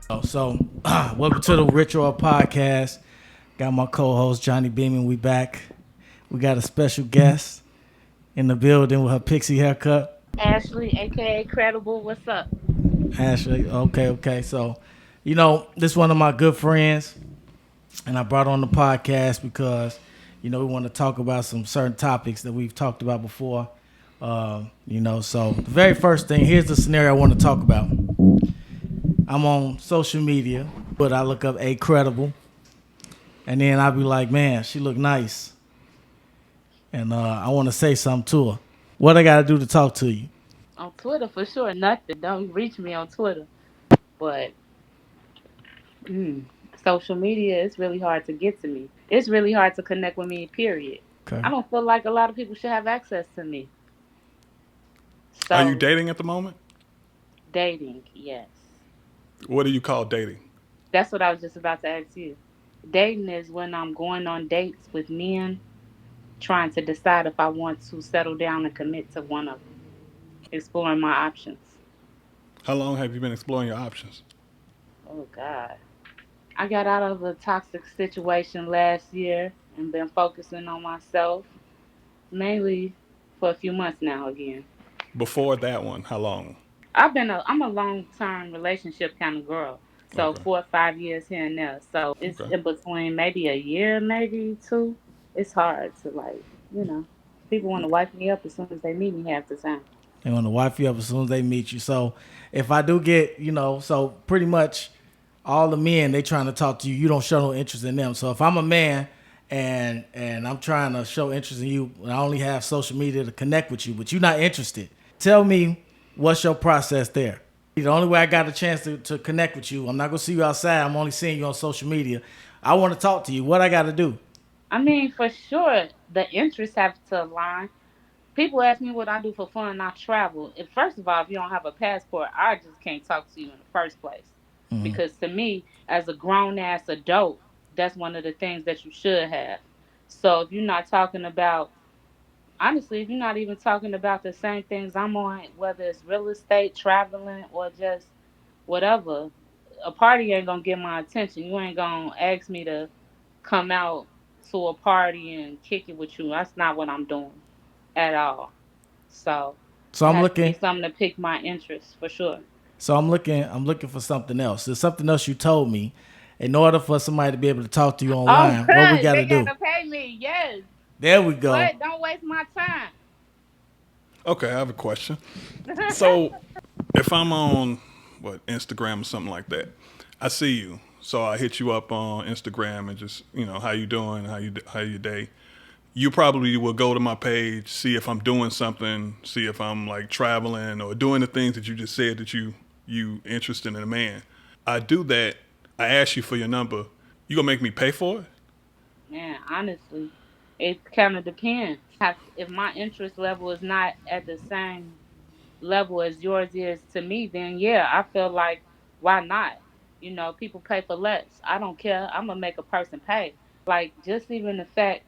Welcome to the Ritual Podcast. Got my co-host Johnny Beeman. We back. We got a special guest in the building with her pixie haircut. Ashley, aka Credible, what's up? Ashley. Okay. This is one of my good friends, and I brought her on the podcast because, we want to talk about some certain topics that we've talked about before. So the very first thing, here's the scenario I want to talk about. I'm on social media, but I look up a credible, and then I'll be like, man, she look nice, and I want to say something to her. What I gotta do to talk to you? On Twitter for sure, nothing. Don't reach me on Twitter. But mm, social media, it's really hard to get to me. It's really hard to connect with me, period. Okay. I don't feel like a lot of people should have access to me. Are you So, dating at the moment? dating, yes. What do you call dating? That's what I was just about to ask you. Dating is when I'm going on dates with men, trying to decide if I want to settle down and commit to one of them, exploring my options. How long have you been exploring your options? Oh, God. I got out of a toxic situation last year and been focusing on myself mainly for a few months now again. Before that one, how long? I'm a long term relationship kind of girl. So Okay. 4 or 5 years here and there. So it's Okay. in between maybe a year, maybe two. It's hard to you know, people want to wipe me up as soon as they meet me half the time. They want to wife you up as soon as they meet you. So if I do get, so pretty much all the men they trying to talk to you, you don't show no interest in them. So if I'm a man and I'm trying to show interest in you, and I only have social media to connect with you, but you're not interested. Tell me what's your process there. The only way I got a chance to connect with you, I'm not gonna see you outside. I'm only seeing you on social media. I want to talk to you. What I got to do? I mean, for sure, the interests have to align. People ask me what I do for fun and I travel. If first of all, if you don't have a passport, I just can't talk to you in the first place. Because to me, as a grown ass adult, that's one of the things that you should have. So if you're not talking about honestly, if you're not even talking about the same things I'm on, whether it's real estate, traveling, or just whatever, a party ain't gonna get my attention. You ain't gonna ask me to come out to a party and kick it with you. That's not what I'm doing at all. So So it I'm has to be looking. something to pique my interest for sure. I'm looking for something else. There's something else you told me. In order for somebody to be able to talk to you Oh, online, what we got to they do? gotta pay me. Yes. There we go. What? Don't waste my time. Okay, I have a question. So, if I'm on Instagram or something like that, I see you. So I hit you up on Instagram and just how you doing, how your day. You probably will go to my page, see if I'm doing something, see if I'm like traveling or doing the things that you just said that you interested in a man. I do that. I ask you for your number. You gonna make me pay for it? Man, honestly, it kind of depends. If my interest level is not at the same level as yours is to me, then yeah, I feel like why not? People pay for less. I don't care. I'm gonna make a person pay. Like just even the fact.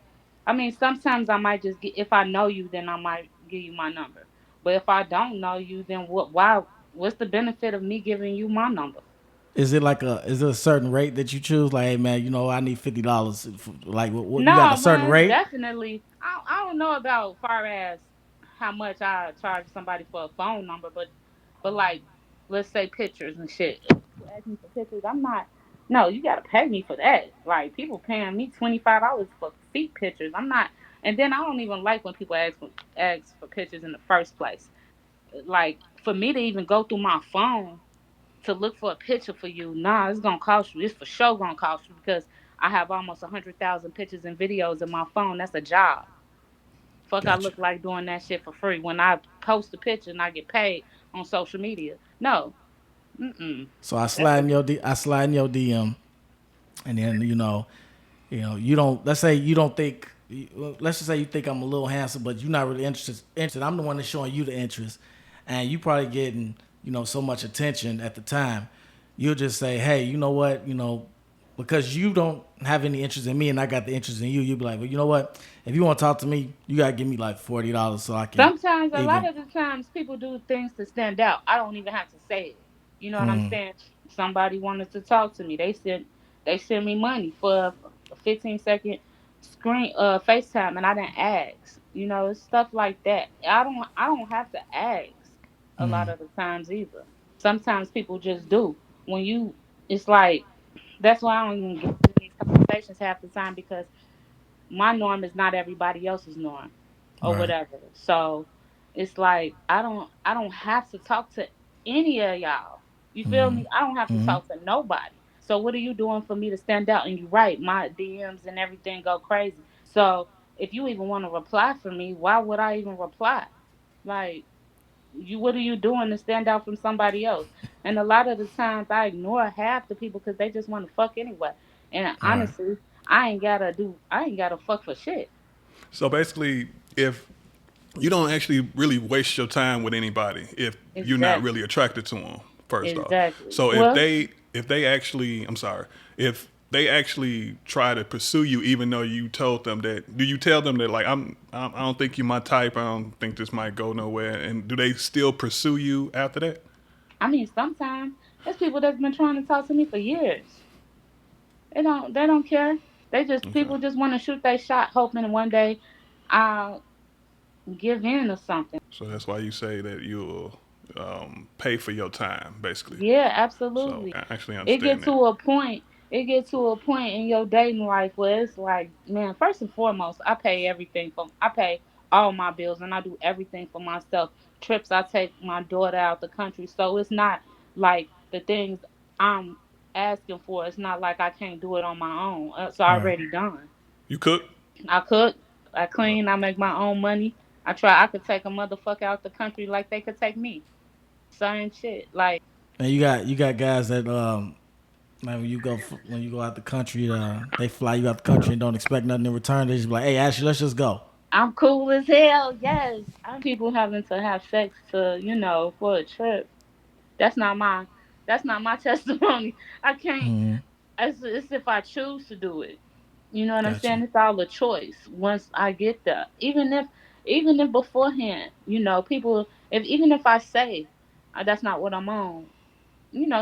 I mean, sometimes I might just get if I know you, then I might give you my number. But if I don't know you, then what? Why? What's the benefit of me giving you my number? Is it a certain rate that you choose? Like, hey man, I need $50. Like, what you got a No, certain well, rate? definitely. I don't know about far as how much I charge somebody for a phone number, but like, let's say pictures and shit. If you ask me for pictures, I'm not. No, you gotta pay me for that. Like people paying me $25 for feet pictures. I'm not. And then I don't even like when people ask for pictures in the first place. Like for me to even go through my phone to look for a picture for you, nah, it's gonna cost you. It's for sure gonna cost you because I have almost 100,000 pictures and videos in my phone. That's a job. Fuck, I Gotcha. look like doing that shit for free when I post a picture and I get paid on social media. No, mm-mm. So I That's slide a in your I slide in your DM, and then you don't. Let's say you don't think. Let's just say you think I'm a little handsome, but you're not really interested. I'm the one that's showing you the interest, and you probably getting so much attention at the time. You'll just say, hey, you know what, because you don't have any interest in me, and I got the interest in you. You'll be like, well, you know what? If you want to talk to me, you gotta give me like $40 so I can Sometimes, a lot even. of the times, people do things to stand out. I don't even have to say it. You know what I'm saying? Somebody wanted to talk to me. They sent me money for a 15-second screen FaceTime, and I didn't ask. It's stuff like that. I don't have to ask a lot of the times either. Sometimes people just do. When you it's like that's why I don't even get in these conversations half the time, because my norm is not everybody else's norm or Right. whatever. So it's like I don't have to talk to any of y'all. You feel me? I don't have to talk to nobody. So what are you doing for me to stand out? And you're right, my DMs and everything go crazy. So if you even want to reply for me, why would I even reply? Like, what are you doing to stand out from somebody else? And a lot of the times I ignore half the people because they just want to fuck anyway. And Right. honestly, I ain't gotta fuck for shit. So basically, if you don't actually really waste your time with anybody if you're not really Exactly. attracted to them. First off, Exactly. so if Well, they actually, I'm sorry, if they actually try to pursue you, even though you told them that, do you tell them that like I don't think you're my type, I don't think this might go nowhere, and do they still pursue you after that? I mean, sometimes there's people that's been trying to talk to me for years. They don't care. Okay, People just want to shoot their shot, hoping one day I'll give in or something. so that's why you say that you'll pay for your time, basically. Yeah, So absolutely. I actually It get understand that. to a point. It get to a point in your dating life where it's like, man, first and foremost, I pay all my bills and I do everything for myself. Trips, I take my daughter out the country, so it's not like the things I'm asking for. It's not like I can't do it on my own. It's Right. already done. You cook? I cook, I clean, I make my own money. I could take a motherfucker out the country like they could take me. Same shit. Like, And you got guys that like when you go out the country, they fly you out the country and don't expect nothing in return. They just be like, hey, Ashley, let's just go. I'm cool as hell. Yes, I'm people having to have sex for a trip. That's not my that's not my testimony. I can't. It's if I choose to do it. You know what I'm Gotcha. saying? It's all a choice once I get there. Even if beforehand, people, if even if I say that's not what I'm on,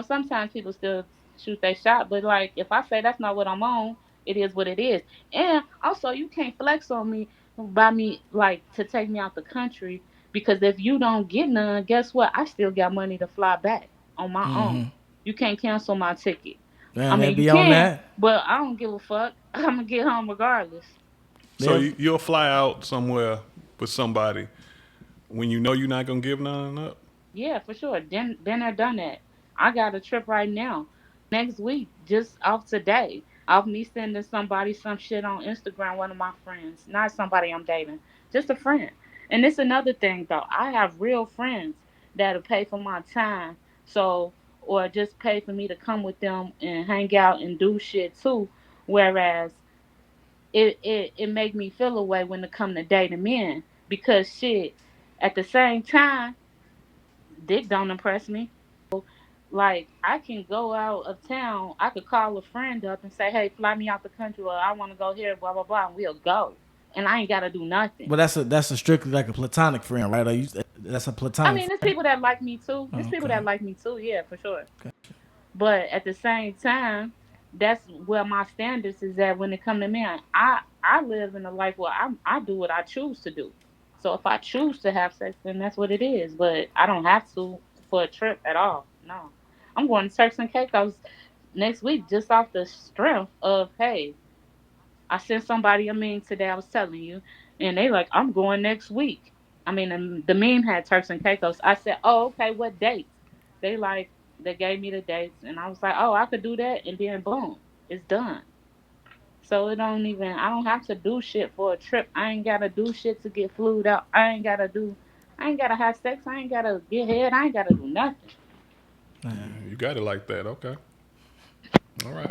sometimes people still shoot their shot, but like if I say that's not what I'm on, it is what it is. And also, you can't flex on me by me like to take me out the country, because if you don't get none, guess what? I still got money to fly back on my own. You can't cancel my ticket. I Man, they mean, you be on can, that. but I don't give a fuck. I'm gonna get home regardless. So They you'll fly out somewhere with somebody when you know you're not gonna give none up. Yeah, for sure. Been there, done that. I got a trip right now, next week, just off today, off me sending somebody some shit on Instagram. One of my friends, not somebody I'm dating, just a friend. And it's another thing though. I have real friends that'll pay for my time, so or just pay for me to come with them and hang out and do shit too. Whereas it make me feel a way when it come to dating men, because shit, at the same time, dick don't impress me. Like, I can go out of town. I could call a friend up and say, "Hey, fly me out the country," or "I want to go here," blah blah blah, and we'll go. And I ain't gotta do but nothing. that's a strictly like a platonic friend, right? That's a I platonic mean, there's friend. people that like me too. There's Oh, people okay. that like me too. Yeah, for sure. But at the same time, that's where my standards is at when it come to men. I live in a life where I do what I choose to do. So if I choose to have sex, then that's what it is. But I don't have to for a trip at all. No, I'm going to Turks and Caicos next week just off the strength of, hey, I sent somebody a meme today. I was telling you, and they like, I'm going next week. I mean, the meme had Turks and Caicos. I said, oh, okay, what dates? They like, they gave me the dates, and I was like, oh, I could do that, and then boom, it's done. So I don't have to do shit for a trip. I ain't gotta do shit to get flued out. I ain't gotta have sex. I ain't gotta get head. I ain't gotta do nothing. You got it like that, okay? All right.